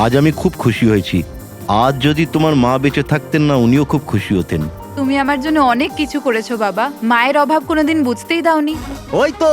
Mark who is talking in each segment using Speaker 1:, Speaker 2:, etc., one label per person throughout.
Speaker 1: আজ আমি খুব খুশি হয়েছি। আজ যদি তোমার মা বেঁচে থাকতেন না, উনিও খুব খুশি হতেন।
Speaker 2: তুমি আমার জন্য অনেক কিছু করেছো বাবা, মায়ের অভাব কোনোদিন বুঝতেই দাওনি।
Speaker 1: ওই তো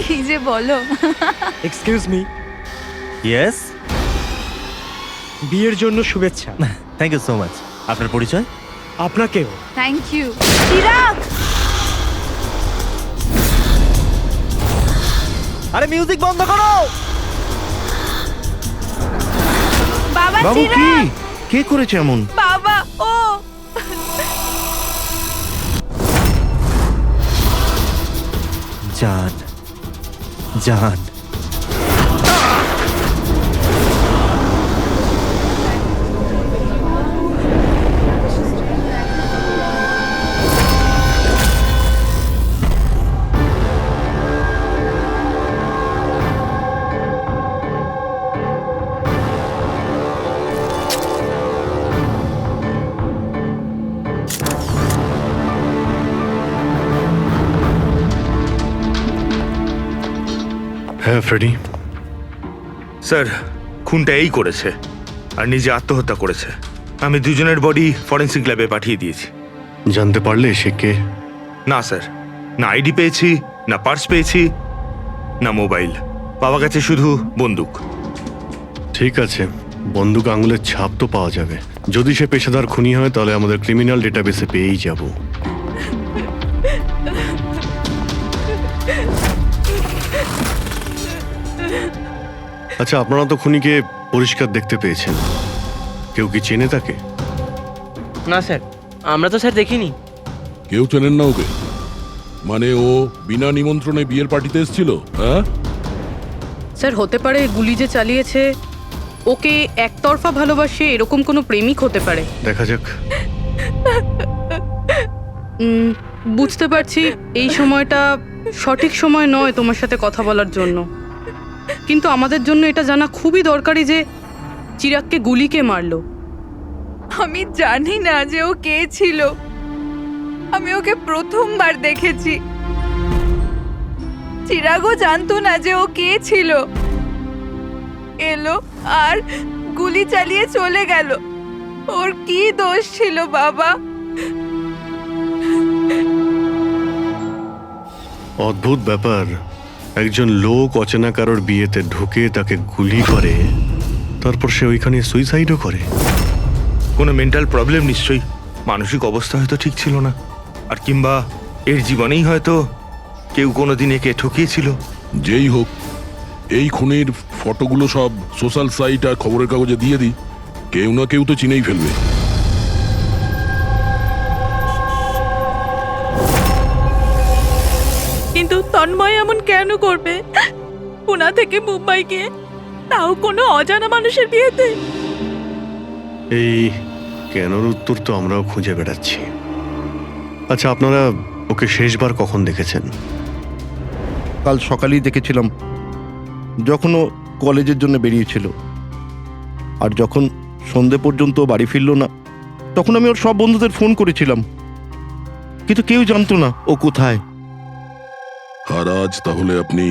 Speaker 2: কি যে বলো।
Speaker 3: এক্সকিউজ মি,
Speaker 4: ইয়েস,
Speaker 3: বিয়ের জন্য শুভেচ্ছা।
Speaker 4: Thank you so much. আপনার পরিচয়?
Speaker 3: আপনাকেও।
Speaker 2: Thank you. চিরাগ,
Speaker 4: আরে মিউজিক বন্ধ করো।
Speaker 2: বাবা
Speaker 1: বাবু, কি
Speaker 2: চিরাগ,
Speaker 1: কে করেছে এমন?
Speaker 2: বাবা ও
Speaker 4: জান, জান।
Speaker 5: হ্যাঁ ফ্রেডি,
Speaker 6: স্যার, খুনটা এই করেছে আর নিজে আত্মহত্যা করেছে। আমি দুজনের বডি ফরেন্সিক ল্যাবে পাঠিয়ে দিয়েছি।
Speaker 5: জানতে পারলে সে কে?
Speaker 6: না স্যার, না আইডি পেয়েছি, না পার্স পেয়েছি, না মোবাইল। পাওয়া গেছে শুধু বন্দুক।
Speaker 5: ঠিক আছে, বন্দুক আঙুলের ছাপ তো পাওয়া যাবে। যদি সে পেশাদার খুনি হয় তাহলে আমাদের ক্রিমিনাল ডেটাবেসে পেয়েই যাব। আচ্ছা, আপনারা তো খুনিকে পরিষ্কার দেখতে পেয়েছেন। কেউ কি চেনে তাকে?
Speaker 7: না স্যার, আমরা তো স্যার দেখিনি।
Speaker 8: কেউ চেনেন না ওকে? মানে ও বিনা নিমন্ত্রণে বিয়ের পার্টিতে এসেছিল? হ্যাঁ
Speaker 9: স্যার, হতে পারে গুলি যে চালিয়েছে ওকে একতরফা ভালোবাসে এরকম কোনো প্রেমিক হতে পারে।
Speaker 5: দেখা যাক।
Speaker 9: বুঝতে পারছি এই সময়টা সঠিক সময় নয় তোমার সাথে কথা বলার জন্য, কিন্তু আমাদের জন্য এটা জানা খুবই দরকারি যে চিরাগকে গুলি কে মারলো।
Speaker 2: আমি জানি না যে ও কে ছিল। আমি ওকে প্রথমবার দেখেছি। চিরাগও জানতো না যে ও কে ছিল। এলো আর গুলি চালিয়ে চলে গেল। ওর কি দোষ ছিল বাবা?
Speaker 5: অদ্ভুত ব্যাপার, একজন লোক অচেনা কারোর বিয়েতে ঢুকে তাকে গুলি করে, তারপর সে ওইখানে সুইসাইডও করে।
Speaker 6: কোনো মেন্টাল প্রবলেম নিশ্চয়ই। মানসিক অবস্থা হয়তো ঠিক ছিল না, আর কিংবা এর জীবনেই হয়তো কেউ কোনোদিন একে ঠকিয়েছিল।
Speaker 8: যেই হোক, এই খুনের ফটোগুলো সব সোশ্যাল সাইট আর খবরের কাগজে দিয়ে দিই। কেউ না কেউ তো চিনেই ফেলবে।
Speaker 9: কিন্তু তন্ময় এমন কেন করবে? পুনা থেকে মুম্বাই গিয়ে, তাও কোনো অজানা মানুষের বিয়েতে।
Speaker 5: এই কেনর উত্তর তো আমরাও খুঁজে বেড়াচ্ছি। আচ্ছা, আপনারা ওকে শেষবার কখন দেখেছেন?
Speaker 1: কাল সকালেই দেখেছিলাম, যখন ও কলেজের জন্য বেরিয়েছিল। আর যখন সন্ধে পর্যন্ত ও বাড়ি ফিরল না, তখন আমি ওর সব বন্ধুদের ফোন করেছিলাম, কিন্তু কেউ জানতো না ও কোথায়।
Speaker 8: আর আজ তাহলে আপনি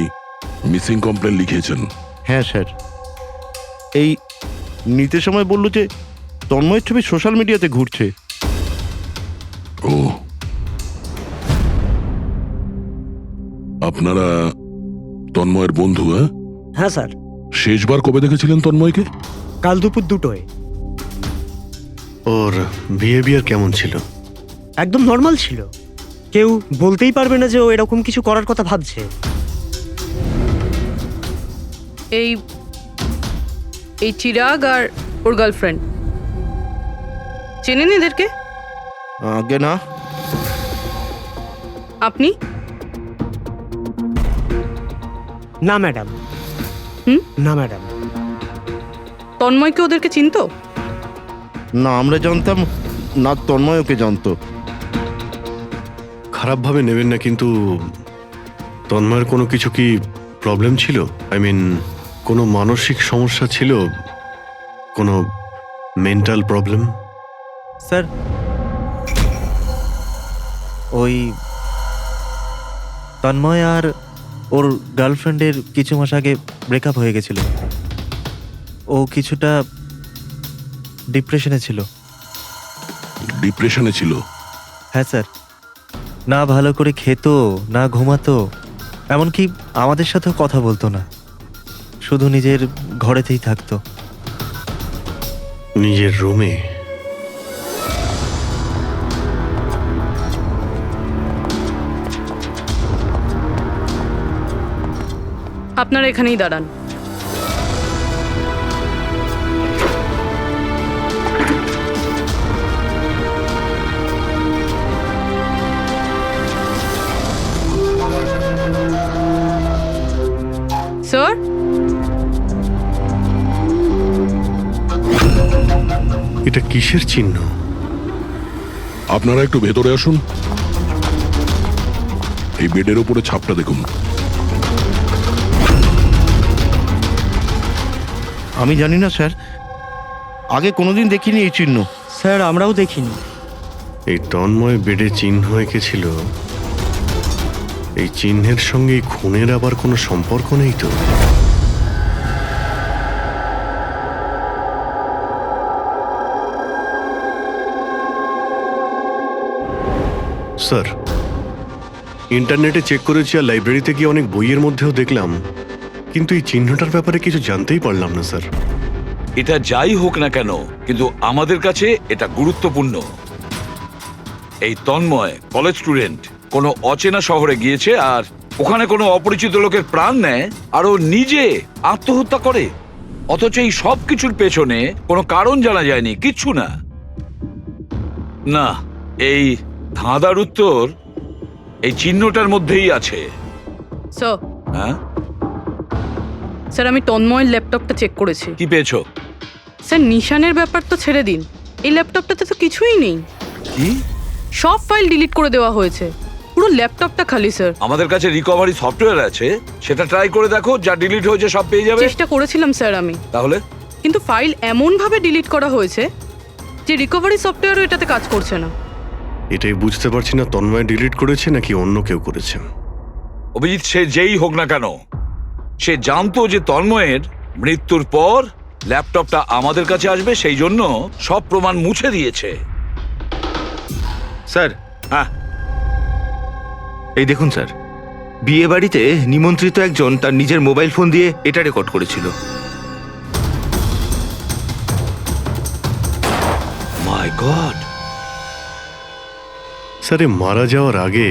Speaker 8: মিসিং কমপ্লেন লিখিয়েছেন?
Speaker 1: হ্যাঁ স্যার, এই নিতে সময় বললো যে তন্ময়ের ছবি সোশ্যাল মিডিয়াতে ঘুরছে।
Speaker 8: ও, আপনারা তন্ময়ের বন্ধু?
Speaker 3: হ্যাঁ স্যার,
Speaker 8: শেষবার কবে দেখেছিলেন তন্ময়কে?
Speaker 3: কাল দুপুর 2টোয়।
Speaker 5: ওর বিহেভিয়ার কেমন ছিল?
Speaker 3: একদম নর্মাল ছিল। কেউ বলতেই পারবে না যে ও এরকম কিছু করার কথা ভাবছে।
Speaker 9: এই এই চিরাগ আর ওর গার্লফ্রেন্ড, চেনেন এদেরকে?
Speaker 1: আগে না।
Speaker 9: আপনি?
Speaker 3: না ম্যাডাম।
Speaker 9: হুম?
Speaker 3: না ম্যাডাম।
Speaker 9: তন্ময়কে ওদেরকে চিনতো?
Speaker 1: না আমরা জানতাম না, তন্ময় ওকে জানতো।
Speaker 5: খারাপভাবে নেবেন না, কিন্তু তন্ময়ের কোনো কিছু কি প্রবলেম ছিল? আই মিন, কোনো মানসিক সমস্যা ছিল? কোনো মেন্টাল প্রবলেম?
Speaker 4: স্যার, ওই তন্ময় আর ওর গার্লফ্রেন্ডের কিছু মাস আগে ব্রেকআপ হয়ে গেছিল। ও কিছুটা ডিপ্রেশনে ছিল।
Speaker 8: ডিপ্রেশনে ছিল?
Speaker 4: হ্যাঁ স্যার, না ভালো করে খেত, না ঘুমাতো, এমনকি আমাদের সাথেও কথা বলতো না, শুধু নিজের ঘরেতেই থাকতো।
Speaker 5: নিজের রুমে?
Speaker 9: আপনারা এখানেই দাঁড়ান। স্যার,
Speaker 5: এটা কিসের চিহ্ন?
Speaker 8: আপনারা একটু ভেতরে আসুন। এই বেডের উপরে ছাপটা দেখুন।
Speaker 1: আমি জানি না স্যার, আগে কোনোদিন দেখিনি এই চিহ্ন।
Speaker 3: স্যার আমরাও দেখিনি।
Speaker 5: এই তন্ময় বেডে চিহ্ন এঁকেছিল, এই চিহ্নের সঙ্গে এই খুনের আবার কোনো সম্পর্ক নেই তো? স্যার, ইন্টারনেটে চেক করেছি আর লাইব্রেরিতে গিয়ে অনেক বইয়ের মধ্যেও দেখলাম, কিন্তু এই চিহ্নটার ব্যাপারে কিছু জানতেই পারলাম না স্যার।
Speaker 10: এটা যাই হোক না কেন, কিন্তু আমাদের কাছে এটা গুরুত্বপূর্ণ। এই তন্ময় কলেজ স্টুডেন্ট, কোনো অচেনা শহরে গিয়েছে আর ওখানে কোনো অপরিচিত লোকের প্রাণ নেয় আর ও নিজে আত্মহত্যা করে, অথচ এই সব কিছুর পেছনে কোনো কারণ জানা যায়নি, কিচ্ছু না। না, এই ধাঁধার উত্তর এই চিহ্নটার মধ্যেই আছে।
Speaker 9: স্যার,
Speaker 10: হ্যাঁ
Speaker 9: স্যার আমি তন্ময়ের ল্যাপটপটা চেক করেছি।
Speaker 10: কি পেয়েছো?
Speaker 9: স্যার নিশানের ব্যাপার তো ছেড়ে দিন, এই ল্যাপটপটাতে তো কিছুই নেই।
Speaker 10: কি?
Speaker 9: সব ফাইল ডিলিট করে দেওয়া হয়েছে, পুরো ল্যাপটপটা খালি স্যার।
Speaker 10: আমাদের কাছে রিকভারি সফটওয়্যার আছে, সেটা ট্রাই করে দেখো, যা ডিলিট হয়েছে সব পেয়ে যাবে।
Speaker 9: চেষ্টা করেছিলাম স্যার আমি,
Speaker 10: তাহলে?
Speaker 9: কিন্তু ফাইল এমন ভাবে ডিলিট করা হয়েছে যে রিকভারি সফটওয়্যারও এটাতে কাজ করছে না।
Speaker 5: এটাই বুঝতে পারছি না, তন্ময় ডিলিট করেছে নাকি অন্য কেউ করেছে।
Speaker 10: অভিজিৎ, সে যেই হোক না কেন, সে জানতো যে তন্ময়ের মৃত্যুর পর ল্যাপটপটা আমাদের কাছে আসবে, সেই জন্য সব প্রমাণ মুছে দিয়েছে।
Speaker 6: স্যার,
Speaker 10: হ্যাঁ,
Speaker 6: এই দেখুন স্যার, বিয়ে বাড়িতে নিমন্ত্রিত একজন তার নিজের মোবাইল ফোন দিয়ে এটা রেকর্ড করেছিল।
Speaker 10: মাই গড।
Speaker 5: স্যার, এ মারা যাওয়ার আগে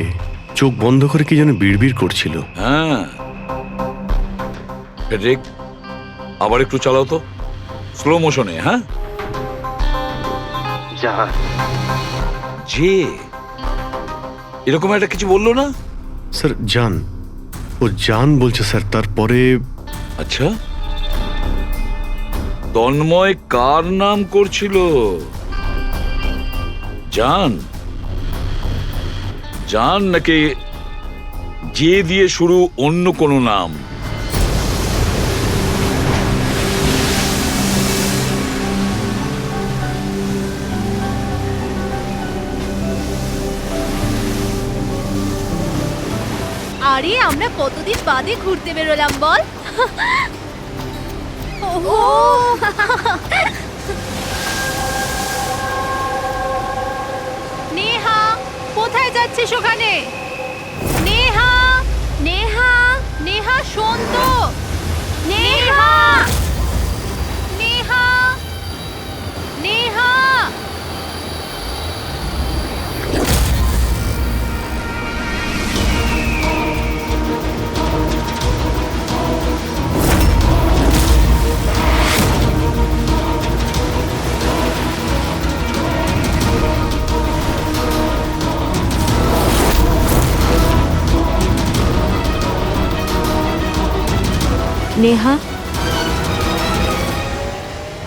Speaker 5: চোখ বন্ধ করে কি যেন বিড়বিড় করছিল।
Speaker 10: হ্যাঁ, ফেডরিক, আবার একটু চালাও তো, স্লো মোশনে। হ্যাঁ, যে এরকম একটা কিছু বললো না?
Speaker 5: স্যার জান, ও জান বলছে স্যার। তারপরে
Speaker 10: আচ্ছা, তন্ময় কার নাম করছিল? জান? জান নাকি যে দিয়ে শুরু অন্য কোনো নাম?
Speaker 2: আরে আমরা কতদিন বাদে ঘুরতে বেরোলাম বল। ওহো, নেহা কোথায় যাচ্ছিস ওখানে? নেহা, নেহা, নেহা শোন তো। নেহা, নেহা, নেহা। নেহা,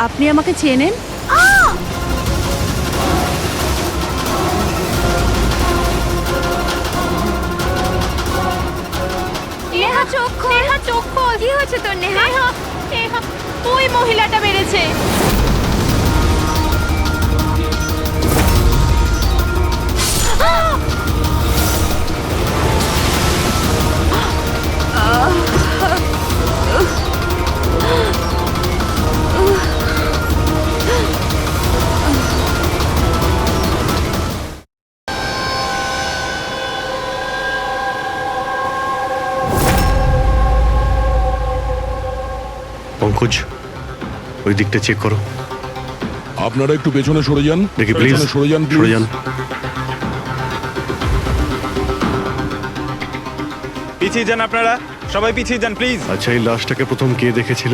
Speaker 2: আপনি আমাকে চেনেন? নেহা চোখ খোল, নেহা চোখ খোল। কি হয়েছে তোর নেহা? নেহা, ওই মহিলাটা মেরেছে।
Speaker 5: পঙ্কজ, ওই দিকটা চেক করো।
Speaker 8: আপনারা একটু পেছনে সরে যান,
Speaker 5: দেখি প্লিজ,
Speaker 8: পেছনে সরে যান,
Speaker 5: সরে যান।
Speaker 11: পিছিয়ে যান আপনারা, সবাই পিছিয়ে যান প্লিজ।
Speaker 5: আচ্ছা, এই লাশটাকে প্রথম কে দেখেছিল?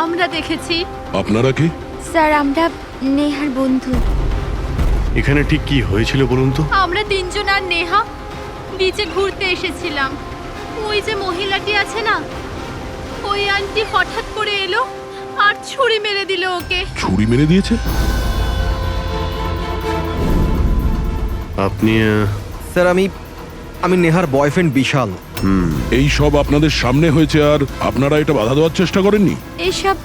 Speaker 2: আমরা দেখেছি
Speaker 8: আপনারা কি?
Speaker 2: স্যার, আমরা নেহার বন্ধু।
Speaker 5: এখানে ঠিক কি হয়েছিল বলুন তো?
Speaker 2: আমরা তিনজন আর নেহা বিচে ঘুরতে এসেছিলাম। ওই যে মহিলাটি আছে না, ওই আন্টি হঠাৎ করে এলো আর ছুরি মেরে দিল ওকে।
Speaker 8: ছুরি মেরে দিয়েছে?
Speaker 5: আপনি
Speaker 11: স্যার, আমি নেহার বয়ফ্রেন্ড বিশাল।
Speaker 8: এই সব আপনাদের সামনে হয়েছে আর আপনারা এটা বাধা দেওয়ার চেষ্টা করেননি?
Speaker 2: এইসব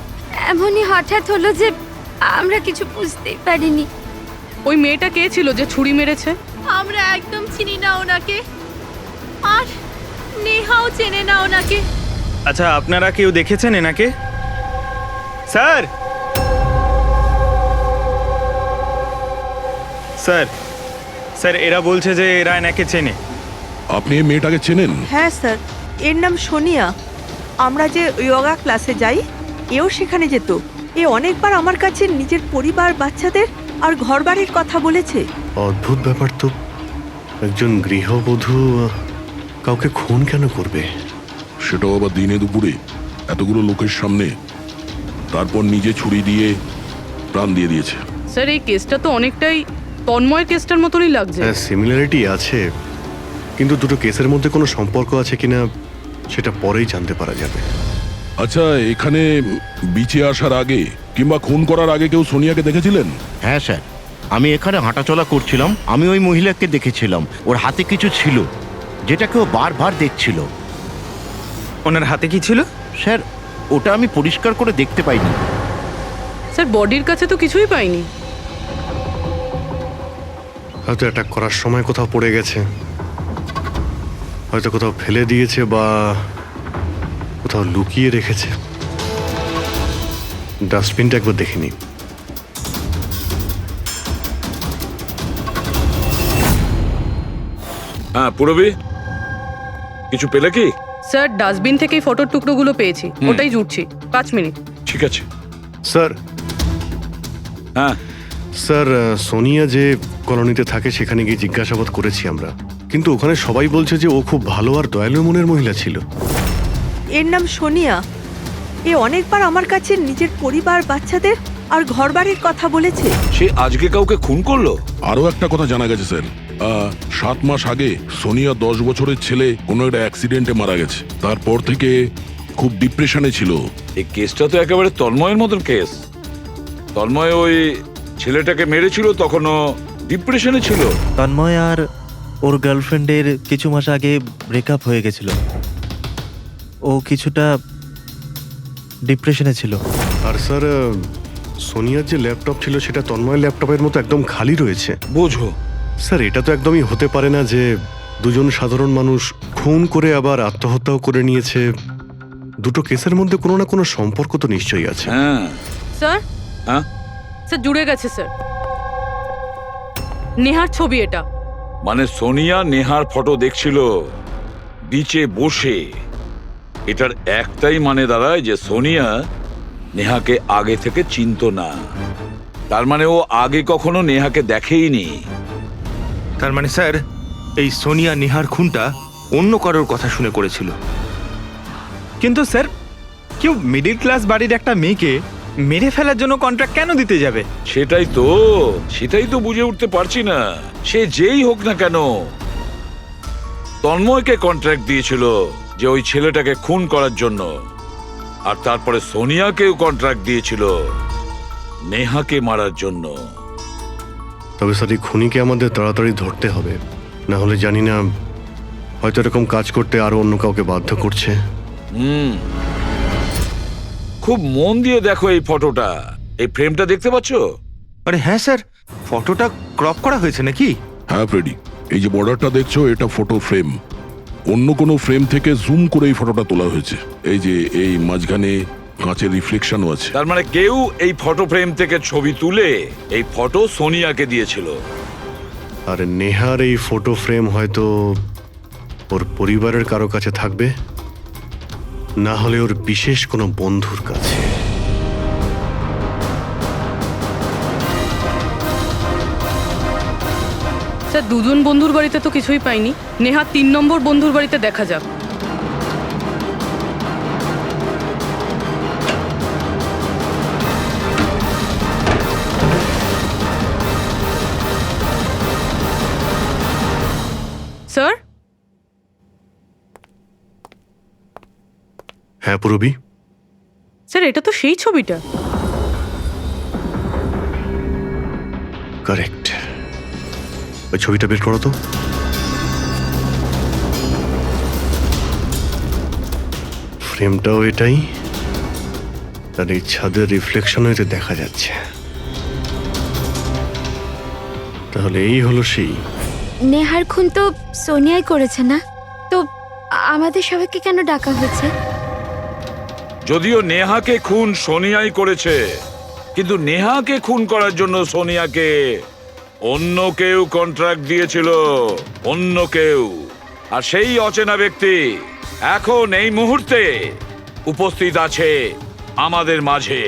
Speaker 2: এমনই হঠাৎ হলো যে আমরা কিছু বুঝতেই পারিনি।
Speaker 9: ওই মেয়েটা কে ছিল যে ছুরি মেরেছে?
Speaker 2: আমরা একদম চিনি না ওনাকে, আর নেহাও চেনে না ওনাকে।
Speaker 11: আচ্ছা, আপনারা কেউ দেখেছেন এনাকে? স্যার, স্যার, স্যার, এরা বলছে যে এরা এনাকে চেনে।
Speaker 8: আপনি এই মেয়েটাকে চেনেন?
Speaker 12: হ্যাঁ স্যার, এর নাম সোনিয়া। আমরা যে যোগা ক্লাসে যাই, এও সেখানে যেত। এ অনেকবার আমার কাছে নিজের পরিবার, বাচ্চাদের আর ঘরবাড়ির কথা বলেছে।
Speaker 5: অদ্ভুত ব্যাপার তো। একজন গৃহবধূ কাউকে খুন কেন করবে?
Speaker 8: সেটাও আবার দিনে দুপুরে, এতগুলো লোকের সামনে। তারপর নিজে ছুরি দিয়ে প্রাণ দিয়ে দিয়েছে।
Speaker 9: স্যার, এই কেসটা তো অনেকটাই তন্ময়ের কেসটার মতনই লাগছে।
Speaker 5: হ্যাঁ, সিমিলারিটি আছে, কিন্তু দুটো কেসের মধ্যে কোনো সম্পর্ক আছে কিনা সেটা পরেই জানতে পারা যাবে।
Speaker 8: আচ্ছা, এখানে বিচে আসার আগে কিংবা খুন করার আগে কেউ সোনিয়াকে দেখেছিলেন?
Speaker 1: হ্যাঁ স্যার, আমি এখানে হাঁটাচলা করছিলাম, আমি ওই মহিলাকে দেখেছিলাম। ওর হাতে কিছু ছিল যেটাকে ও বারবার দেখছিল।
Speaker 11: ওনার হাতে কি ছিল?
Speaker 1: স্যার, ওটা আমি পরিষ্কার করে দেখতে পাইনি।
Speaker 9: স্যার, বডির কাছে তো কিছুই পাইনি।
Speaker 5: হয়তো অ্যাটাক করার সময় কোথাও পড়ে গেছে, হয়তো কোথাও ফেলে দিয়েছে বা কোথাও লুকিয়ে রেখেছে। ডাস্টবিনটা একবার দেখে নিই।
Speaker 10: হ্যাঁ পুরবি, কিছু পেলে কি?
Speaker 9: স্যার, ডাস্টবিন থেকেই ফটোর টুকরোগুলো পেয়েছি, ওটাই জুটছি। 5 মিনিট।
Speaker 10: ঠিক আছে
Speaker 5: স্যার,
Speaker 10: হ্যাঁ
Speaker 5: স্যার, সোনিয়া যে কলোনিতে থাকে সেখানে গিয়ে জিজ্ঞাসাবাদ করেছি আমরা, কিন্তু ওখানে সবাই বলছে যে ও খুব ভালো আর দয়ালু মনের মহিলা ছিল।
Speaker 12: এর নাম সোনিয়া। এ অনেকবার আমার কাছে নিজের পরিবার, বাচ্চাদের আর ঘরবাড়ির কথা বলেছে।
Speaker 10: সে আজকে কাউকে খুন করলো?
Speaker 8: আরো একটা কথা জানা গেছে স্যার, 7 মাস আগে সোনিয়া 10 বছরের ছেলে কোনো একটা অ্যাক্সিডেন্টে মারা গেছে। তারপর থেকে খুব ডিপ্রেশনে ছিল।
Speaker 10: এই কেসটা তো একেবারে তন্ময়ের মতন কেস। তন্ময় ওই ছেলেটাকে মেরেছিল, তখনও ডিপ্রেশনে ছিল।
Speaker 4: তন্ময় আর ওর গার্লফ্রেন্ডের কিছু মাস আগে ব্রেকআপ হয়ে গেছিল। ও কিছুটা ডিপ্রেশনে ছিল।
Speaker 5: আর স্যার, সোনিয়ার যে ল্যাপটপ ছিল সেটা তন্ময়ের ল্যাপটপের মতো একদম খালি রয়েছে।
Speaker 10: বোঝো
Speaker 5: স্যার, এটা তো একদমই হতে পারে না যে দুজন সাধারণ মানুষ খুন করে আবার আত্মহত্যাও করে নিয়েছে। দুটো কেসের মধ্যে কোনো না কোনো সম্পর্ক তো নিশ্চয়ই আছে।
Speaker 10: হ্যাঁ
Speaker 9: স্যার,
Speaker 10: হ্যাঁ
Speaker 9: স্যার জুড়ে গেছে স্যার। নেহার ছবি এটা।
Speaker 10: মানে সোনিয়া নেহার ফটো দেখছিল বিচে বসে। এটার একটাই মানে দাঁড়ায় যে সোনিয়া নেহাকে আগে থেকে চিনতো না। তার মানে ও আগে কখনো নেহাকে দেখেইনি।
Speaker 6: তার মানে স্যার, এই সোনিয়া নেহার খুনটা অন্য কারোর কথা শুনে করেছিল।
Speaker 11: কিন্তু স্যার, কেউ মিডল ক্লাস বাড়ির একটা মেয়েকে মেরে ফেলার জন্য কন্ট্রাক্ট কেন দিতে যাবে?
Speaker 10: সেটাই তো বুঝে উঠতে পারছি না। সে যেই হোক না কেন, তন্ময়কে কন্ট্রাক্ট দিয়েছিল যে ওই ছেলেটাকে খুন করার জন্য। আর তারপরে সোনিয়াকেও কন্ট্রাক্ট দিয়েছিল নেহাকে মারার জন্য।
Speaker 5: তবে স্যার এই খুনিকে আমাদের তাড়াতাড়ি ধরতে হবে, না হলে জানি না হয়তো এরকম কাজ করতে আরো অন্য কাউকে বাধ্য করছে।
Speaker 10: খুব মন দিয়ে দেখো এই ফটোটা, এই ফ্রেমটা দেখতে পাচ্ছো?
Speaker 6: আরে হ্যাঁ স্যার, ফটোটা ক্রপ করা হয়েছে নাকি?
Speaker 8: হ্যাঁ ফ্রেডি, এই যে বর্ডারটা দেখছো এটা ফটো ফ্রেম। অন্য কোনো ফ্রেম থেকে জুম করে এই ফটোটা তোলা হয়েছে। এই যে এই মাঝখানে কাঁচের রিফ্লেকশনও আছে।
Speaker 10: তার মানে কেউ এই ফটো ফ্রেম থেকে ছবি তুলে এই ফটো সোনিয়াকে দিয়েছিল।
Speaker 5: আর নেহার এই ফটো ফ্রেম হয়তো ওর পরিবারের কারো কাছে থাকবে, না হলে ওর বিশেষ কোনো বন্ধুর কাছে।
Speaker 9: স্যার, দুজন বন্ধুর বাড়িতে তো কিছুই পাইনি। নেহা 3 নম্বর বন্ধুর বাড়িতে দেখা যাক। স্যার,
Speaker 5: হ্যাঁ পুরবি,
Speaker 9: স্যার এটা তো সেই ছবিটা।
Speaker 5: কারেক্ট। ওই ছবিটা বের করো তো। ফ্রেমটাও এটাই, আর এই ছাদের রিফ্লেকশনও এতে দেখা যাচ্ছে। তাহলে এই হলো সেই।
Speaker 2: নেহার খুন তো সোনিয়াই করেছে না? তো আমাদের সবাইকে কেন ডাকা হয়েছে?
Speaker 10: যদিও নেহাকে খুন সোনিয়াই করেছে, কিন্তু নেহাকে খুন করার জন্য সোনিয়াকে অন্য কেউ কন্ট্রাক্ট দিয়েছিল, অন্য কেউ। আর সেই অচেনা ব্যক্তি এখন এই মুহূর্তে উপস্থিত আছে আমাদের মাঝে।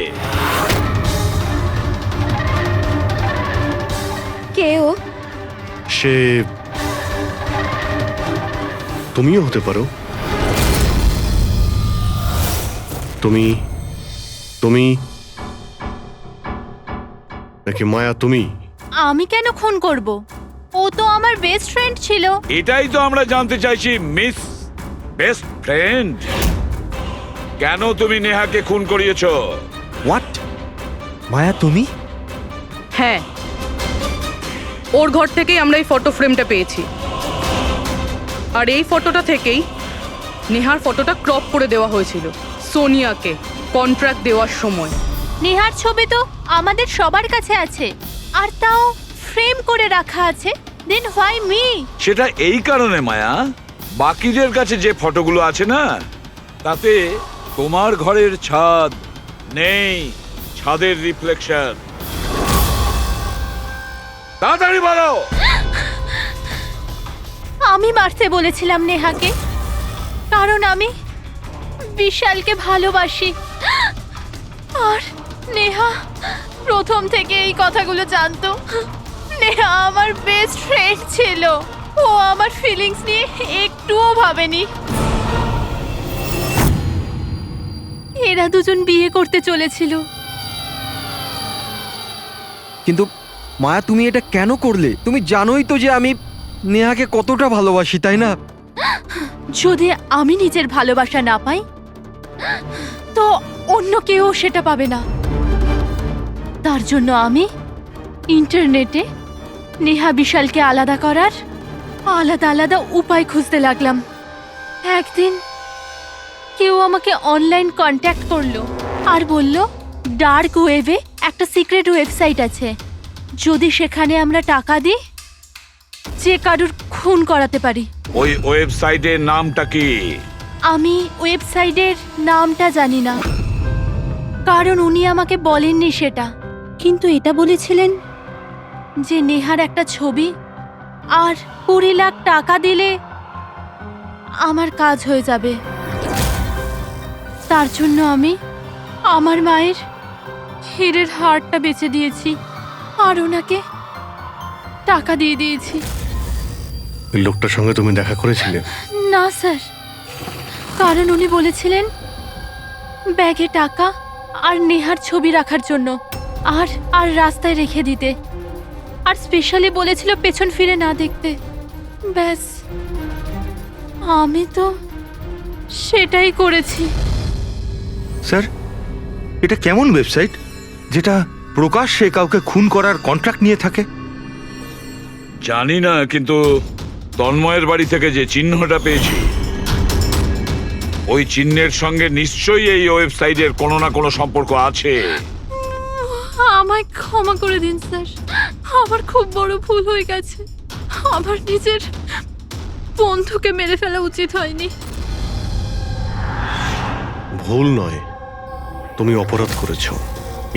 Speaker 2: কেউ?
Speaker 5: সে তুমিও হতে পারো। তুমি তুমি নাকি মায়া তুমি?
Speaker 2: আমি কেন খুন করব? ও তো আমার বেস্ট ফ্রেন্ড ছিল।
Speaker 10: এটাই তো আমরা জানতে চাইছি মিস বেস্ট ফ্রেন্ড। কেন তুমি নেহাকে খুন করিয়েছো?
Speaker 4: হোয়াট? মায়া তুমি?
Speaker 9: হ্যাঁ, ওর ঘর থেকেই আমরা এই ফটো ফ্রেমটা পেয়েছি। আর এই ফটোটা থেকেই নেহার ফটোটা ক্রপ করে দেওয়া হয়েছিল সোনিয়াকে কন্ট্রাক্ট দেওয়ার সময়।
Speaker 2: নেহার ছবি তো আমাদের সবার কাছে আছে, আর তাও ফ্রেম করে রাখা আছে। Then why me?
Speaker 10: সেটা এই কারণে মায়া, বাকিদের কাছে যে ফটোগুলো আছে না, তাতে তোমার ঘরের ছাদ নেই, ছাদের রিফ্লেকশন। তাড়াতাড়ি বলো।
Speaker 2: আমি মারতে বলেছিলাম নেহাকে, কারণ আমি বিশালকে ভালোবাসি। আর নেহা প্রথম থেকে এই কথাগুলো জানতো। নেহা আমার বেস্ট ফ্রেন্ড ছিল, ও আমার ফিলিংস নিয়ে একটুও ভাবেনি। এরা দুজন বিয়ে করতে চলেছিল।
Speaker 13: কিন্তু মায়া, তুমি এটা কেন করলে? তুমি জানোই তো যে আমি নেহাকে কতটা ভালোবাসি, তাই না?
Speaker 2: যদি আমি নিজের ভালোবাসা না পাই, তো অন্য কেউ সেটা পাবে না। তার জন্য আমি ইন্টারনেটে নেহা বিশালকে আলাদা করার আলাদা আলাদা উপায় খুঁজতে লাগলাম। একদিন কেউ আমাকে অনলাইন কন্ট্যাক্ট করলো আর বলল ডার্ক ওয়েবে একটা সিক্রেট ওয়েবসাইট আছে, যদি সেখানে আমরা টাকা দিই যে কারুর খুন করাতে পারি।
Speaker 10: ওই ওয়েবসাইটের নামটা কি?
Speaker 2: আমি ওয়েবসাইটের নামটা জানি না, কারণ উনি আমাকে বলেননি সেটা। কিন্তু এটা বলেছিলেন যে নেহার একটা ছবি আর 20 লাখ টাকা দিলে আমার কাজ হয়ে যাবে। তার জন্য আমি আমার মায়ের হীরের হারটা বেচে দিয়েছি আর ওনাকে টাকা দিয়ে দিয়েছি।
Speaker 5: লোকটার সঙ্গে তুমি দেখা করেছিলে?
Speaker 2: না স্যার, কারণ উনি বলেছিলেন ব্যাগে টাকা আর নেহার ছবি রাখার জন্য, আর আর রাস্তায় রেখে দিতে, আর স্পেশালি বলেছিল পেছন ফিরে না দেখতে। ব্যাস, আমি তো সেটাই করেছি।
Speaker 6: স্যার, এটা কেমন ওয়েবসাইট যেটা প্রকাশ্যে কাউকে খুন করার কন্ট্রাক্ট নিয়ে থাকে?
Speaker 10: জানি না, কিন্তু তন্ময়ের বাড়ি থেকে যে চিহ্নটা পেয়েছি, ওই চিহ্নের সঙ্গে নিশ্চয়ই এই ওয়েবসাইটের কোনো না কোনো সম্পর্ক আছে।
Speaker 2: আমায় ক্ষমা করে দিন স্যার, আমার খুব বড় ভুল হয়ে গেছে। আমার নিজের বন্ধুকে মেরে ফেলা উচিত হয়নি।
Speaker 5: ভুল নয়, তুমি অপরাধ করেছো।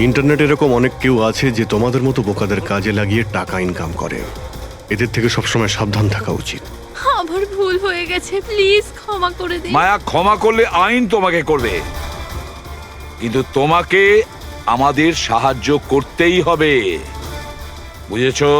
Speaker 5: ইন্টারনেটে এরকম অনেক কেউ আছে যে তোমাদের মতো বোকাদের কাজে লাগিয়ে টাকা ইনকাম করে। এদের থেকে সবসময় সাবধান থাকা উচিত।
Speaker 2: আমার ভুল হয়ে গেছে, প্লিজ ক্ষমা করে দিন।
Speaker 10: মায়া, ক্ষমা করলে আইন তোমাকে করবে, কিন্তু তোমাকে আমাদের সাহায্য করতেই হবে, বুঝেছো?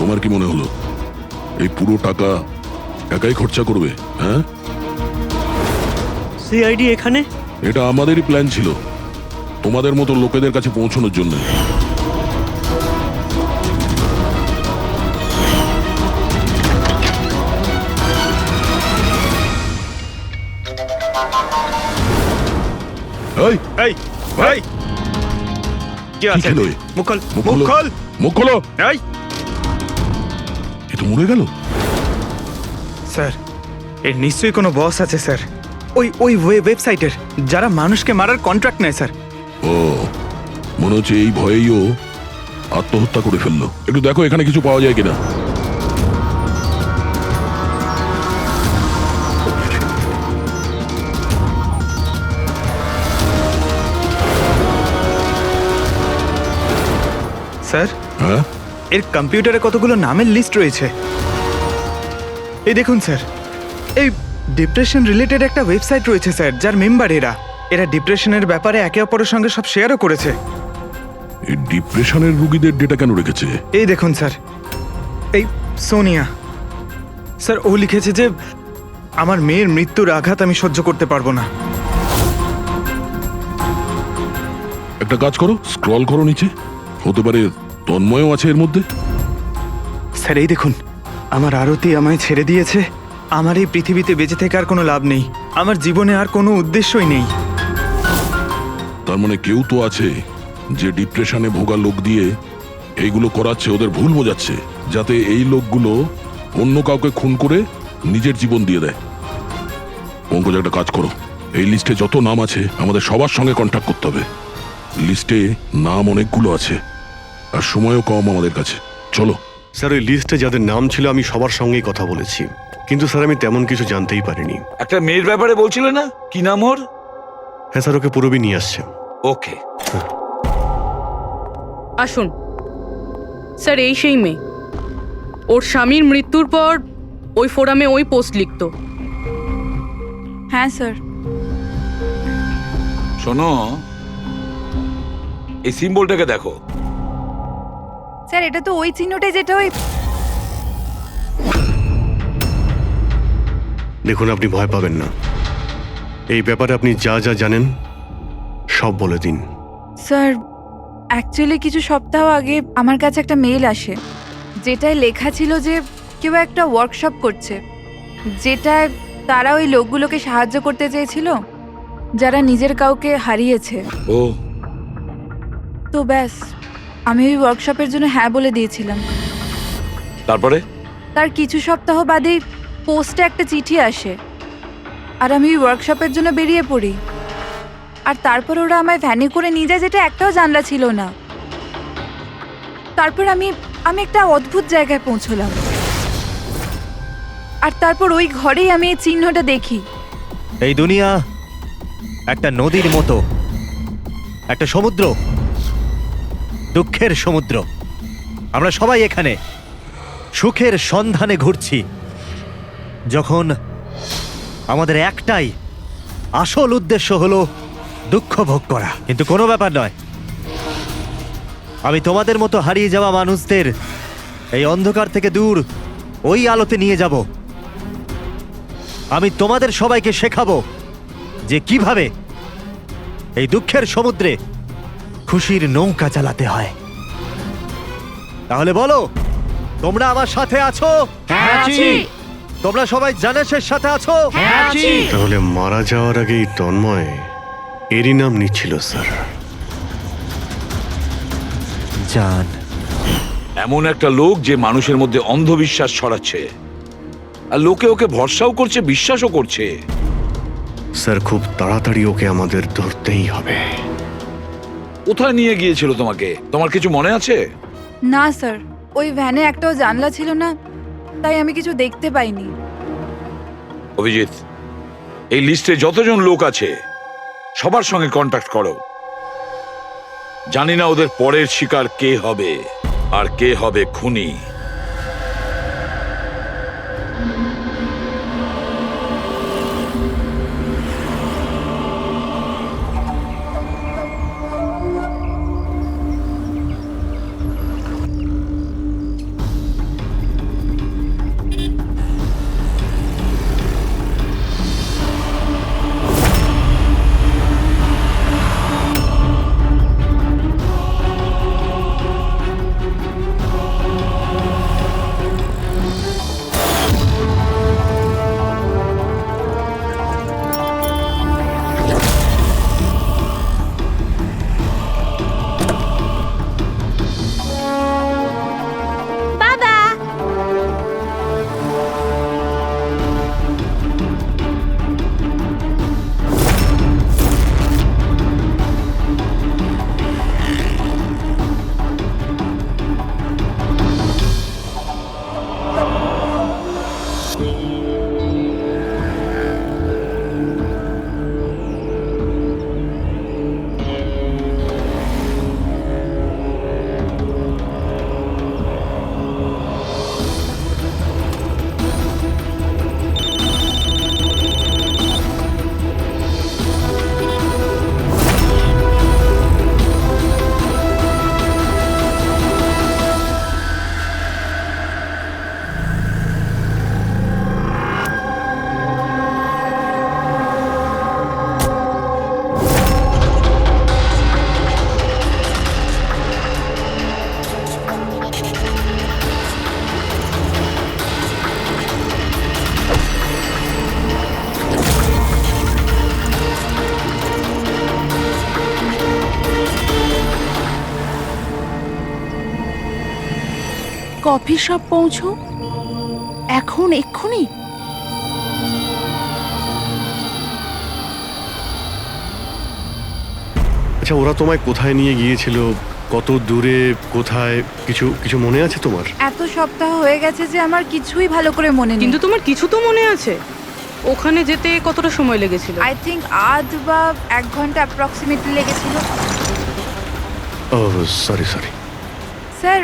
Speaker 8: তোমার কি মনে হলো এই পুরো টাকা একাই খরচা করবে? হ্যাঁ,
Speaker 3: সিআইডি এখানে?
Speaker 8: এটা আমাদেরই প্ল্যান ছিল, তোমাদের মতো লোকেদের কাছে পৌঁছানোর জন্য। এই,
Speaker 11: এই ভাই, কি আছে?
Speaker 8: খেলো এ?
Speaker 11: মুখ খোল,
Speaker 8: মুখ
Speaker 11: মুখ
Speaker 8: খোলো।
Speaker 11: খোল।
Speaker 8: মুখ খোলো।
Speaker 11: এই
Speaker 8: এ তো মরে গেল।
Speaker 11: স্যার, এর নিশ্চয়ই কোনো বস আছে স্যার, ওই ওয়েবসাইটের, যারা মানুষকে মারার কন্ট্রাক্ট নেয় স্যার।
Speaker 8: ও, মনে হচ্ছে এই ভয়েই ও আত্মহত্যা করে ফেললো। একটু দেখো এখানে কিছু পাওয়া যায় কিনা।
Speaker 11: স্যার,
Speaker 8: হ্যাঁ,
Speaker 11: এর কম্পিউটারে কতগুলো নামের লিস্ট রয়েছে। এই দেখুন স্যার, এই ডিপ্রেশন রিলেটেড একটা ওয়েবসাইট রয়েছে স্যার, যার মেম্বার এরা ডিপ্রেশনের ব্যাপারে একে অপরের সঙ্গে সব শেয়ারও করেছে।
Speaker 8: এই ডিপ্রেশনের রুগীদের ডেটা কেন রেখেছে?
Speaker 11: এই দেখুন স্যার, এই সোনিয়া স্যার, ও লিখেছে যে আমার মেয়ের মৃত্যুর আঘাত আমি সহ্য করতে পারবো না।
Speaker 8: একটা কাজ করো, স্ক্রল করো নিচে, হতে পারে তন্ময়ও আছে এর মধ্যে।
Speaker 11: স্যার এই দেখুন, আমার আরতি আমায় ছেড়ে দিয়েছে, আমার এই পৃথিবীতে বেঁচে থেকে আর কোনো লাভ নেই, আমার জীবনে আর কোনো উদ্দেশ্যই নেই।
Speaker 8: তার মানে কেউ তো আছে যে ডিপ্রেশনে ভোগা লোক দিয়ে এইগুলো করাচ্ছে, ওদের ভুল বোঝাচ্ছে, যাতে এই লোকগুলো অন্য কাউকে খুন করে নিজের জীবন দিয়ে দেয়। পঙ্কজ, একটা কাজ করো, এই লিস্টে যত নাম আছে আমাদের সবার সঙ্গে কন্ট্যাক্ট করতে হবে। লিস্টে নাম অনেকগুলো আছে আর সময়ও কম আমাদের কাছে। চলো।
Speaker 5: স্যার, ওই লিস্টে যাদের নাম ছিল আমি সবার সঙ্গেই কথা বলেছি, কিন্তু স্যার আমি তেমন কিছু জানতেই পারিনি।
Speaker 10: একটা মেয়ের ব্যাপারে বলছিলে না, কি নাম ওর?
Speaker 5: হ্যাঁ স্যার, ওকে পুরবি নিয়ে আসছে।
Speaker 10: ওকে,
Speaker 9: আসুন স্যার, এই সেই মেয়ে। ওর স্বামীর মৃত্যুর পর ওই ফোরামে ওই পোস্ট লিখতো।
Speaker 2: হ্যাঁ স্যার।
Speaker 10: শোনো, এই সিম্বলটাকে দেখো।
Speaker 2: স্যার, এটা তো ওই চিহ্নটাই যেটা ওই।
Speaker 5: দেখুন, আপনি ভয় পাবেন না, এই ব্যাপারে আপনি যা যা জানেন সব বলে দিন।
Speaker 2: স্যার, অ্যাকচুয়ালি কিছু সপ্তাহ আগে আমার কাছে একটা মেইল আসে, যেটায় লেখা ছিল যে কেউ একটা ওয়ার্কশপ করছে, যেটায় তারা ওই লোকগুলোকে সাহায্য করতে চেয়েছিল যারা নিজের কাউকে হারিয়েছে।
Speaker 10: ও,
Speaker 2: তো ব্যাস, আমি ওই ওয়ার্কশপের জন্য হ্যাঁ বলে দিয়েছিলাম।
Speaker 10: তারপরে?
Speaker 2: তার কিছু সপ্তাহ বাদেই পোস্টে একটা চিঠি আসে, আর আমি ওই ওয়ার্কশপের জন্য বেরিয়ে পড়ি। আর তারপর ওরা আমায় ভ্যানে করে নিয়ে যায়, যেটা একটাও জানলা ছিল না। তারপর আমি একটা অদ্ভুত জায়গায় পৌঁছলাম, আর তারপর ওই ঘরেই আমি এই চিহ্নটা দেখি।
Speaker 4: এই দুনিয়া একটা নদীর মতো, একটা সমুদ্র, দুঃখের সমুদ্র। আমরা সবাই এখানে সুখের সন্ধানে ঘুরছি, যখন আমাদের একটাই আসল উদ্দেশ্য হলো দুঃখ ভোগ করা। কিন্তু কোনো ব্যাপার নয়, আমি তোমাদের মতো হারিয়ে যাওয়া মানুষদের এই অন্ধকার থেকে দূর ওই আলোতে নিয়ে যাব। আমি তোমাদের সবাইকে শেখাবো যে কিভাবে এই দুঃখের সমুদ্রে খুশির নৌকা চালাতে হয়। তাহলে বলো, তোমরা আমার সাথে আছো?
Speaker 2: হ্যাঁ, আছি।
Speaker 4: তোমরা সবাই জানেশের সাথে আছো?
Speaker 2: হ্যাঁ, আছি।
Speaker 5: তাহলে মারা যাওয়ার আগেই তন্ময় এরই নাম নিচ্ছিল স্যার।
Speaker 4: জান।
Speaker 10: এমন একটা লোক যে মানুষের মধ্যে অন্ধবিশ্বাস ছড়াচ্ছে, আর লোকে ওকে ভরসাও করছে, বিশ্বাসও করছে।
Speaker 5: স্যার খুব তাড়াতাড়ি ওকে আমাদের ধরতেই হবে।
Speaker 10: কোথায় নিয়ে গিয়েছিল তোমাকে? তোমার কিছু মনে আছে?
Speaker 14: না স্যার, ওই ভ্যানে একটাও জানলা ছিল না, তাই আমি কিছু দেখতে পাইনি।
Speaker 10: অভিজিৎ, এই লিস্টে যতজন লোক আছে সবার সঙ্গে কন্ট্যাক্ট করো। জানি না ওদের পরের শিকার কে হবে আর কে হবে খুনি।
Speaker 2: কফি শপ পৌঁছো এখন, এক্ষুনি।
Speaker 5: আচ্ছা, ওরা তোমায় কোথায় নিয়ে গিয়েছিল, কত দূরে, কোথায়, কিছু কিছু মনে আছে তোমার?
Speaker 14: এত সপ্তাহ হয়ে গেছে যে আমার কিছুই ভালো করে মনে নেই।
Speaker 9: কিন্তু তোমার কিছু তো মনে আছে? ওখানে যেতে কতটা সময় লেগেছিল?
Speaker 14: আই থিঙ্ক আধ বা 1 ঘন্টা অ্যাপ্রক্সিমেটলি লেগেছিল।
Speaker 5: ও সরি সরি।
Speaker 14: স্যার,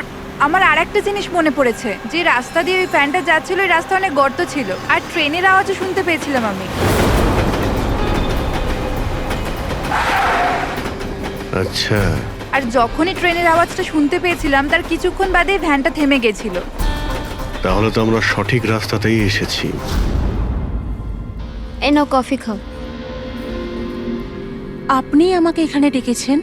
Speaker 14: আমার আরেকটা জিনিস মনে পড়েছে, যে রাস্তা দিয়ে ওই ফ্যানটা যাচ্ছিল ওই রাস্তা অনেক গর্ত ছিল, আর ট্রেনের আওয়াজও শুনতে পেয়েছিলাম আমি।
Speaker 5: আচ্ছা,
Speaker 14: আর যখনই ট্রেনের আওয়াজটা শুনতে পেয়েছিলাম তার কিছুক্ষণ বাদেই ভ্যানটা থেমে গেছিল।
Speaker 5: তাহলে তো আমরা সঠিক রাস্তাতেই এসেছি।
Speaker 2: এই নাও কফি খাও। আপনি আমাকে এখানে ডেকেছেন?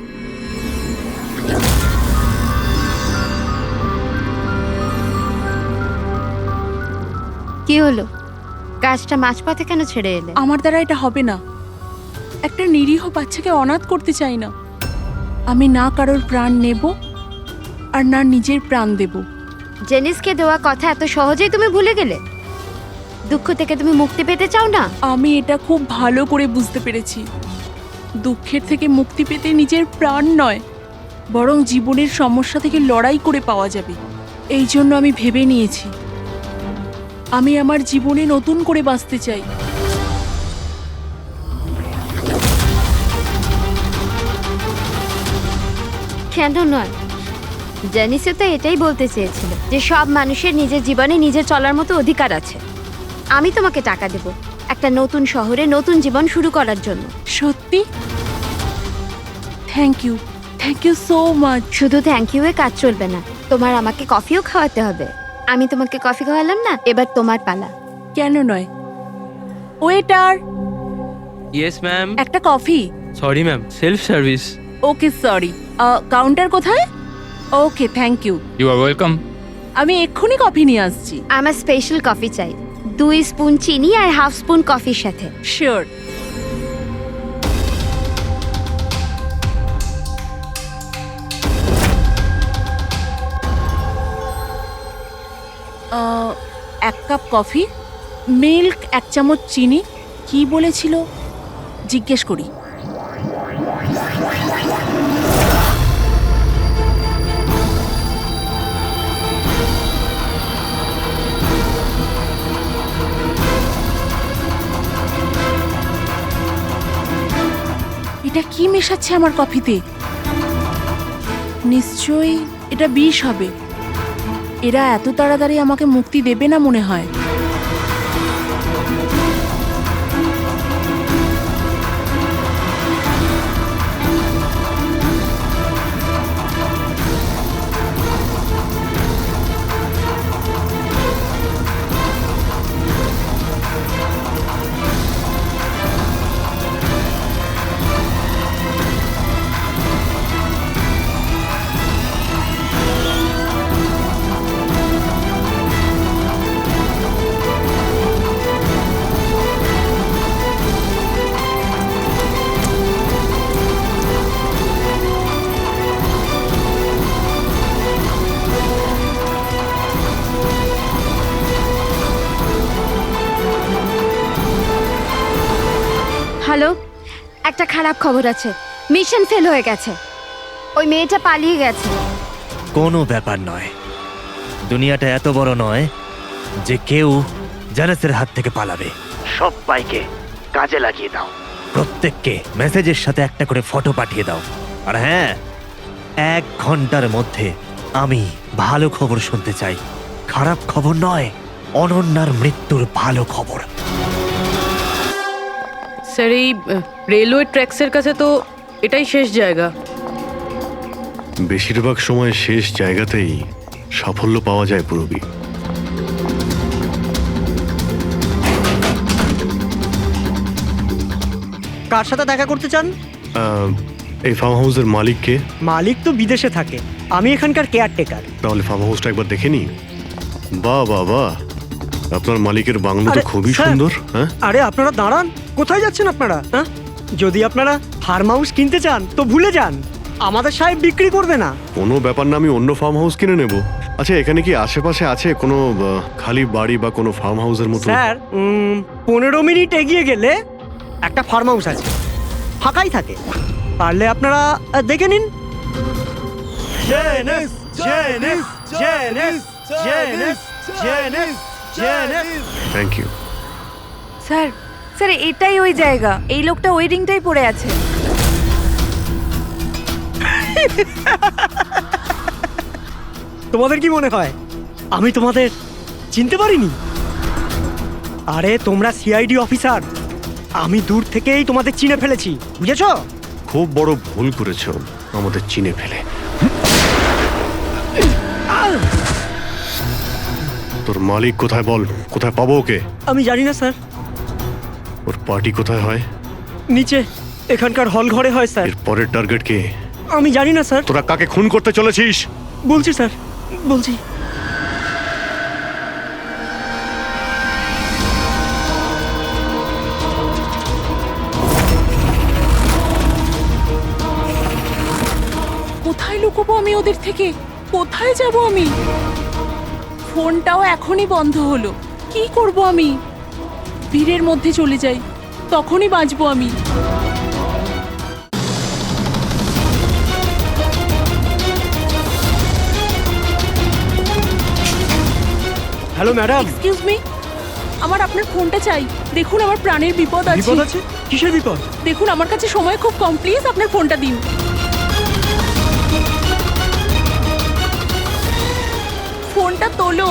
Speaker 15: কি হলো? কাজটা মাঝপথে কেন ছেড়ে এলে?
Speaker 2: আমার দ্বারা এটা হবে না। একটা নিরীহ বাচ্চাকে অনাথ করতে চাই না। আমি না কারোর প্রাণ নেব আর না নিজের প্রাণ দেব।
Speaker 15: জেনিসকে দেওয়া কথা এত সহজেই তুমি ভুলে গেলে? দুঃখ থেকে তুমি মুক্তি পেতে চাও না?
Speaker 2: আমি এটা খুব ভালো করে বুঝতে পেরেছি। দুঃখের থেকে মুক্তি পেতে নিজের প্রাণ নয়, বরং জীবনের সমস্যা থেকে লড়াই করে পাওয়া যাবে। এই জন্য আমি ভেবে নিয়েছি, আমি আমার জীবনে নতুন করে বাঁচতে চাই।
Speaker 15: কেন নয়? জেনিসে তো এটাই বলতে চেয়েছিল যে সব মানুষের নিজের জীবনে নিজে চলার মতো অধিকার আছে। আমি তোমাকে টাকা দেব একটা নতুন শহরে নতুন জীবন শুরু করার জন্য।
Speaker 2: সত্যি? Thank you. Thank you so much.
Speaker 15: শুধু থ্যাংক ইউ এ কাজ চলবে না, তোমার আমাকে কফিও খাওয়াতে হবে। আমি তোমাকে কফি খাওয়ালাম না, এবার তোমার পালা।
Speaker 2: কেন নয়? Waiter,
Speaker 7: yes ma'am.
Speaker 2: একটা coffee.
Speaker 7: Sorry ma'am, self service.
Speaker 2: Okay sorry, counter কোথায়? Okay thank you.
Speaker 7: You are welcome.
Speaker 2: আমি এক্ষুনি কফি নিয়ে আসছি।
Speaker 15: আমার স্পেশাল কফি চাই, 2 স্পুন চিনি আর হাফ স্পুন কফির সাথে।
Speaker 2: শিওর। এক কাপ কফি, মিল্ক 1 চামচ, চিনি। কি বলেছিল জিজ্ঞেস করি। এটা কি মেশাচ্ছে আমার কফিতে? নিশ্চয়ই এটা বিষ হবে। এরা এত তাড়াতাড়ি আমাকে মুক্তি দেবে না মনে হয়।
Speaker 15: হ্যালো, একটা খারাপ খবর আছে, মিশন ফেল হয়ে গেছে। ওই মেয়েটা পালিয়ে গেছে।
Speaker 4: কোনো ব্যাপার নয়, দুনিয়াটা এত বড় নয় যে কেউ জানাসের হাত থেকে পালাবে। সবাইকে কাজে লাগিয়ে দাও, প্রত্যেককে মেসেজের সাথে একটা করে ফটো পাঠিয়ে দাও। আর হ্যাঁ, 1 ঘন্টার মধ্যে আমি ভালো খবর শুনতে চাই। খারাপ খবর নয়, অনন্যার মৃত্যুর ভালো খবর।
Speaker 9: স্যার, এই রেলওয়ে ট্র্যাক্সের কাছে তো এটাই শেষ জায়গা।
Speaker 5: বেশিরভাগ সময় শেষ জায়গাতেই সাফল্য পাওয়া যায় পূরবী।
Speaker 3: কার সাথে দেখা করতে চান?
Speaker 5: এই ফার্ম হাউসের মালিককে?
Speaker 3: মালিক তো বিদেশে থাকে, আমি এখানকার কেয়ারটেকার।
Speaker 5: তাহলে ফার্ম হাউসটা একবার দেখে নি। বাহ বাহ বাহ, আপনার মালিকের বাংলো তো
Speaker 3: আরে,
Speaker 5: খুবই
Speaker 3: স্যার।
Speaker 5: সুন্দর। হ্যাঁ,
Speaker 3: আরে আপনারা দাঁড়ান, কোথায় যাচ্ছেন আপনারা? হ্যাঁ, যদি আপনারা ফার্ম হাউস কিনতে চান তো ভুলে যান, আমাদের সাহেব বিক্রি করবে না।
Speaker 5: কোনো ব্যাপার না, আমি অন্য ফার্ম হাউস কিনে নেব। আচ্ছা, এখানে কি আশেপাশে আছে কোনো খালি বাড়ি বা কোনো ফার্ম হাউসের মতো?
Speaker 3: স্যার, 15 মিনিট এগিয়ে গেলে একটা ফার্ম হাউস আছে, ফাঁকাই থাকে, পারলে আপনারা দেখে নিন।
Speaker 5: Thank you.
Speaker 14: স্যার, স্যার এটাই ওই জায়গা। এই লোকটা ওই রিংটাই পড়ে আছে।
Speaker 3: তোমাদের কি মনে হয় আমি তোমাদের চিনতে পারিনি? আরে তোমরা সিআইডি অফিসার, আমি দূর থেকেই তোমাদের চিনে ফেলেছি, বুঝেছো?
Speaker 5: খুব বড় ভুল করেছো আমাদের চিনে ফেলে। তোর মালিক কোথায় বল, কোথায় পাবো ওকে?
Speaker 3: আমি জানি না স্যার।
Speaker 5: ওর পার্টি কোথায় হয়?
Speaker 3: নিচে এখানকার হল ঘরে হয় স্যার।
Speaker 5: এর পরের টার্গেট কে?
Speaker 3: আমি জানি না স্যার।
Speaker 5: তোরা কাকে খুন করতে চলেছিস?
Speaker 3: বলছি স্যার, বলছি।
Speaker 2: কোথায় লুকোবো আমি ওদের থেকে? কোথায় যাব আমি? ফোনটাও এখনই বন্ধ হলো। কি করব আমি? ভিড়ের মধ্যে চলে যাই, তখনই বাঁচবো আমি।
Speaker 3: Hello madam.
Speaker 2: এক্সকিউজ মি, আমার আপনার ফোনটা চাই। দেখুন আমার প্রাণের বিপদ আছে।
Speaker 3: বিপদ আছে? কিসের বিপদ?
Speaker 2: দেখুন আমার কাছে সময় খুব কম, প্লিজ আপনার ফোনটা দিন। ফোনটা তোলো।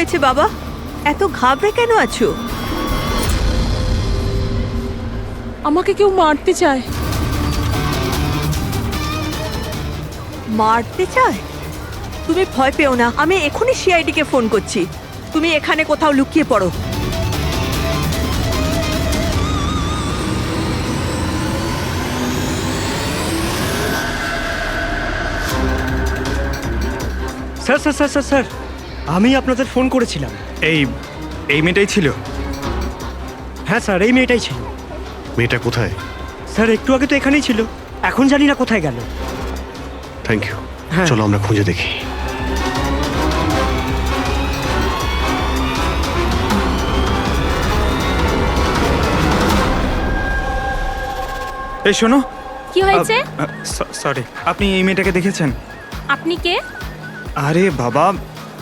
Speaker 12: হয়েছে বাবা? এত ঘাবড়ে কেন আছো?
Speaker 2: আমাকে কেউ মারতে চায়।
Speaker 12: মারতে চায়? তুমি ভয় পেও না, আমি এখনই সিআইডি কে ফোন করছি। তুমি এখানে কোথাও লুকিয়ে পড়ো।
Speaker 3: Sir sir sir sir sir আমি আপনাদের ফোন করেছিলাম।
Speaker 11: এই মেয়েটাই ছিল।
Speaker 3: হ্যাঁ স্যার, এই মেয়েটাই ছিল।
Speaker 5: মেয়েটা কোথায়?
Speaker 3: স্যার একটু আগে তো এখানেই ছিল, এখন জানি না কোথায় গেল।
Speaker 5: Thank you.
Speaker 3: হ্যাঁ।
Speaker 5: চলো আমরা খুঁজে দেখি।
Speaker 11: এই শোনো।
Speaker 2: কি হয়েছে?
Speaker 11: সরি, আপনি এই মেয়েটাকে দেখেছেন?
Speaker 2: আপনি কে?
Speaker 11: আরে বাবা,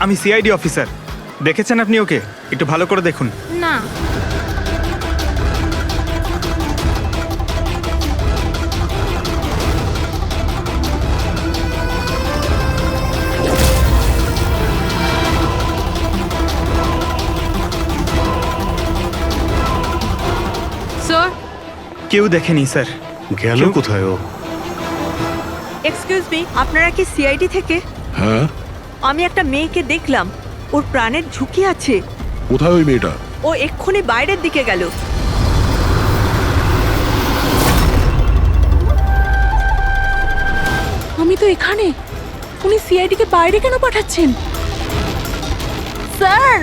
Speaker 11: আমি সিআইডি অফিসার। দেখেছেন আপনি ওকে? একটু ভালো করে দেখুন।
Speaker 2: না।
Speaker 9: স্যার,
Speaker 11: কেউ দেখেনি স্যার।
Speaker 5: গেল কোথায় ও?
Speaker 12: এক্সকিউজ মি, আপনারা কি সিআইডি থেকে?
Speaker 8: হ্যাঁ,
Speaker 12: আমি একটা মেয়েকে দেখলাম, ওর প্রাণের ঝুঁকি আছে।
Speaker 8: কোথায় ওই মেয়েটা?
Speaker 12: ও এক্ষুনি বাইরের দিকে গেল।
Speaker 2: আমি তো এখানে। উনি সিআইডি কে বাইরে কেন পাঠাচ্ছেন? স্যার,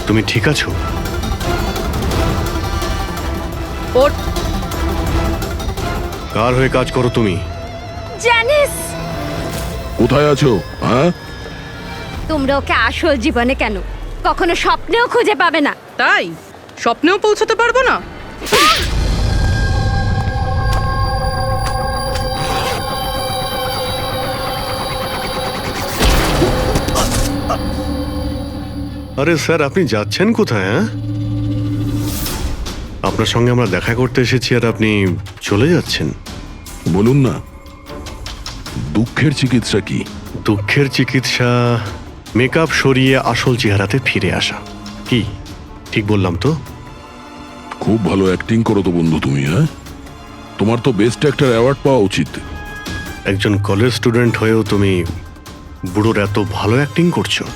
Speaker 5: তুমি ঠিক আছো?
Speaker 9: ওর
Speaker 5: কার হয়ে কাজ করো তুমি?
Speaker 15: জানিস
Speaker 8: কোথায় আছো? হ্যাঁ,
Speaker 15: তোমরা ওকে আসল জীবনে কেন কখনো স্বপ্নেও খুঁজে পাবে না।
Speaker 9: তাই স্বপ্নেও পৌঁছতে পারবো না?
Speaker 5: আরে স্যার, আপনি যাচ্ছেন কোথায়? হ্যাঁ, আপনার সঙ্গে আমরা দেখা করতে এসেছি আর আপনি চলে যাচ্ছেন।
Speaker 8: বলুন না, দুঃখের চিকিৎসা কি?
Speaker 5: দুঃখের চিকিৎসা মেকআপ সরিয়ে আসল চেহারাতে ফিরে আসা। কি ঠিক বললাম তো?
Speaker 8: খুব ভালো অ্যাক্টিং করো তো বন্ধু তুমি। হ্যাঁ, তোমার তো বেস্ট অ্যাক্টর অ্যাওয়ার্ড পাওয়া উচিত।
Speaker 5: একজন কলেজ স্টুডেন্ট হয়েও তুমি বুড়োর এত ভালো অ্যাক্টিং করছো।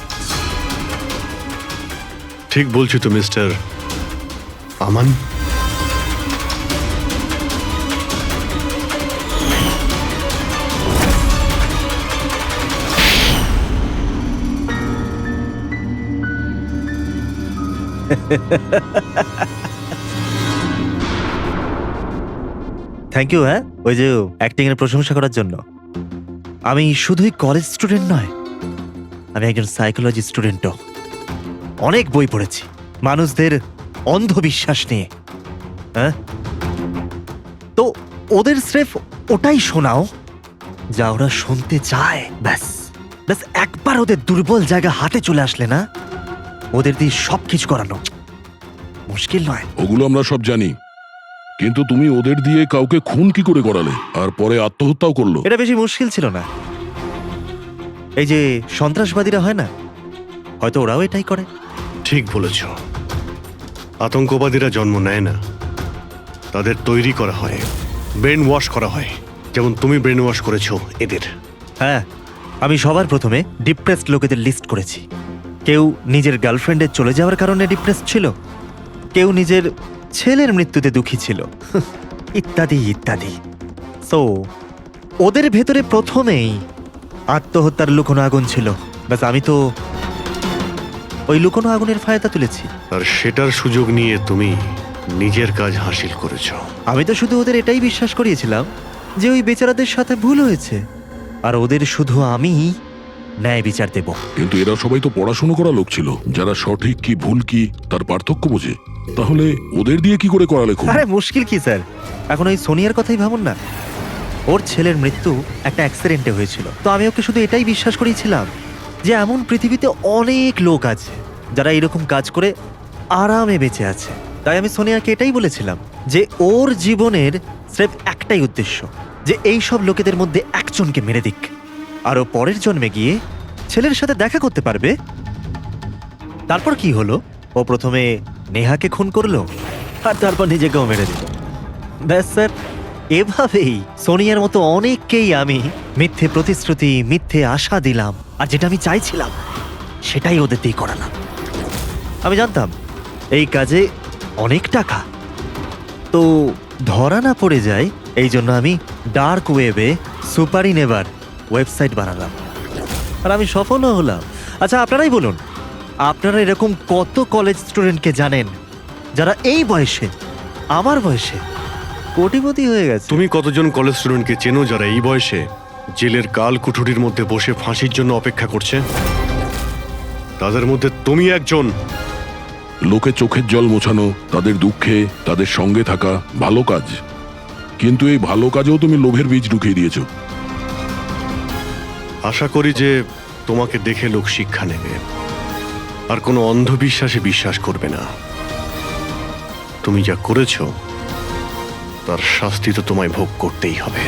Speaker 5: ঠিক বলছি তো মিস্টার আমান?
Speaker 4: Thank you. হ্যাঁ, ওই যে অ্যাক্টিং এর প্রশংসা করার জন্য। আমি শুধুই কলেজ স্টুডেন্ট নয়, আমি একজন সাইকোলজি স্টুডেন্টও। অনেক বই পড়েছি মানুষদের অন্ধবিশ্বাস নিয়ে। হ্যাঁ, তো ওদের স্রেফ ওটাই শোনাও যা ওরা শুনতে চায়। ব্যাস ব্যাস, একবার ওদের দুর্বল জায়গা হাতে চলে আসলে না, ওদের দিয়ে সবকিছু করানো মুশকিল নয়।
Speaker 8: ওগুলো আমরা সব জানি, কিন্তু তুমি ওদের দিয়ে কাউকে খুন কি করে করালে আর পরে আত্মহত্যাও করলো?
Speaker 4: এটা বেশি মুশকিল ছিল না। এই যে সন্ত্রাসবাদীরা হয় না, হয়তো ওরাও এটাই করে।
Speaker 5: ঠিক বলেছ। আতঙ্কবাদীরা জন্ম নেয় না, তাদের তৈরি করা হয়, ব্রেন ওয়াশ করা হয়, যেমন তুমি ব্রেন ওয়াশ করেছো এদের।
Speaker 4: হ্যাঁ, আমি সবার প্রথমে ডিপ্রেসড লোকেদের লিস্ট করেছি। কেউ নিজের গার্লফ্রেন্ডের চলে যাওয়ার কারণে ডিপ্রেসড ছিল, কেউ নিজের ছেলের মৃত্যুতে দুঃখী ছিল, ইত্যাদি ইত্যাদি। সো ওদের ভেতরে প্রথমেই আত্মহত্যার লুকোনো আগুন ছিল। ব্যাস, আমি তো ওই লুকোনো আগুনের ফায়দা তুলেছি।
Speaker 5: আর সেটার সুযোগ নিয়ে তুমি নিজের কাজ হাসিল করেছো।
Speaker 4: আমি তো শুধু ওদের এটাই বিশ্বাস করিয়েছিলাম যে ওই বেচারাদের সাথে ভুল হয়েছে, আর ওদের শুধু আমি ন্যায় বিচার দেব।
Speaker 8: কিন্তু এরা সবাই তো পড়াশুনো করা লোক ছিল, যারা সঠিক কি ভুল কি তার পার্থক্য বোঝে। তাহলে ওদের দিয়ে কি করে করালে খুন?
Speaker 4: আরে মুশকিল কি স্যার, এখন ওই সোনিয়ার কথাই ভাবুন না। ওর ছেলের মৃত্যু একটা অ্যাক্সিডেন্টে হয়েছিল, তো আমি ওকে শুধু এটাই বিশ্বাস করিয়েছিলাম যে এমন পৃথিবীতে অনেক লোক আছে যারা এরকম কাজ করে আরামে বেঁচে আছে। তাই আমি সোনিয়াকে এটাই বলেছিলাম যে ওর জীবনের স্রেফ একটাই উদ্দেশ্য, যে এই সব লোকেদের মধ্যে একজনকে মেরে দিক, আরও পরের জন্মে গিয়ে ছেলের সাথে দেখা করতে পারবে। তারপর কি হলো, ও প্রথমে নেহাকে খুন করলো আর তারপর নিজেকেও মেরে দিল। ব্যাস স্যার, এভাবেই সোনিয়ার মতো অনেককেই আমি মিথ্যে প্রতিশ্রুতি, মিথ্যে আশা দিলাম, আর যেটা আমি চাইছিলাম সেটাই ওদের দিয়ে করালাম। আমি জানতাম এই কাজে অনেক টাকা, তো ধরা না পড়ে যায়, এই জন্য আমি ডার্ক ওয়েবে সুপারি নেভার ওয়েবসাইট বানালাম, আর আমি সফলও হলাম। আচ্ছা, আপনারাই বলুন, আপনারা এরকম কত কলেজ স্টুডেন্টকে জানেন যারা এই বয়সে, আমার বয়সে, কোটিপতি হয়ে গেছে?
Speaker 5: তুমি কতজন কলেজ স্টুডেন্টকে চেনো যারা এই বয়সে জেলের কাল কুঠুরির মধ্যে বসে ফাঁসির জন্য অপেক্ষা করছে? তাদের মধ্যে তুমি একজন।
Speaker 8: লোকে চোখের জল মোছানো, তাদের দুঃখে তাদের সঙ্গে থাকা ভালো কাজ, কিন্তু এই ভালো কাজেও তুমি লোভের বীজ ঢুকিয়ে দিয়েছো।
Speaker 5: আশা করি যে তোমাকে দেখে লোক শিক্ষা নেবে আর কোনো অন্ধবিশ্বাসে বিশ্বাস করবে না। তুমি যা করেছো তার শাস্তি তো তোমায় ভোগ করতেই হবে।